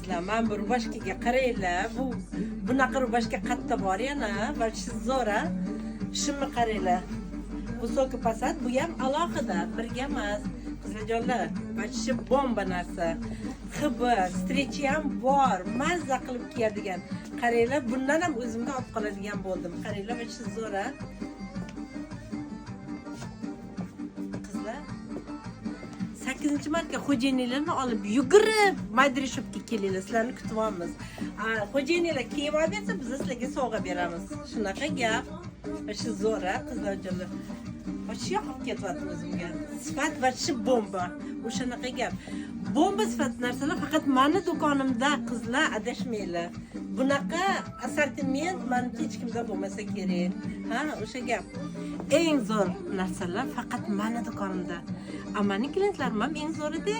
qizlar, men bir rubashkaga qaranglar. Bunaqa rubashka qatta bor yana, va zo'ra. Shimni qaranglar. Bu so'ki pasat, bu ham alohida, birga emas. Qizlarjonlar, bachi bomba narsa. Xibi, strechi ham bor, mazza qilib kiyadigan. Qaranglar, bundan ham o'zimga olib qoladigan bo'ldim. Qaranglar, bachi zo'ra. Qizlar 8-marta xo'jayinlarni olib yugurib Madrishobga kelinglar, sizlarni kutyapmiz. Xo'jayinlar kiyib olsa, biz sizlarga sovg'a beramiz. Shunaqa gap. Shu zo'ra qizlarjonlar. Bachi yoqib ketyapti o'zimga. Sifat bachi bomba. O'shanaqa gap. Bomba sifat narsalar faqat meni do'konimda, qizlar, adashmanglar. Bunaqa assortiment menga hech kimda bo'lmasa kerak. Ha, o'sha gap. Eng zo'r narsalar faqat meni do'konimda. Amani klientlarim ham eng zo'rida.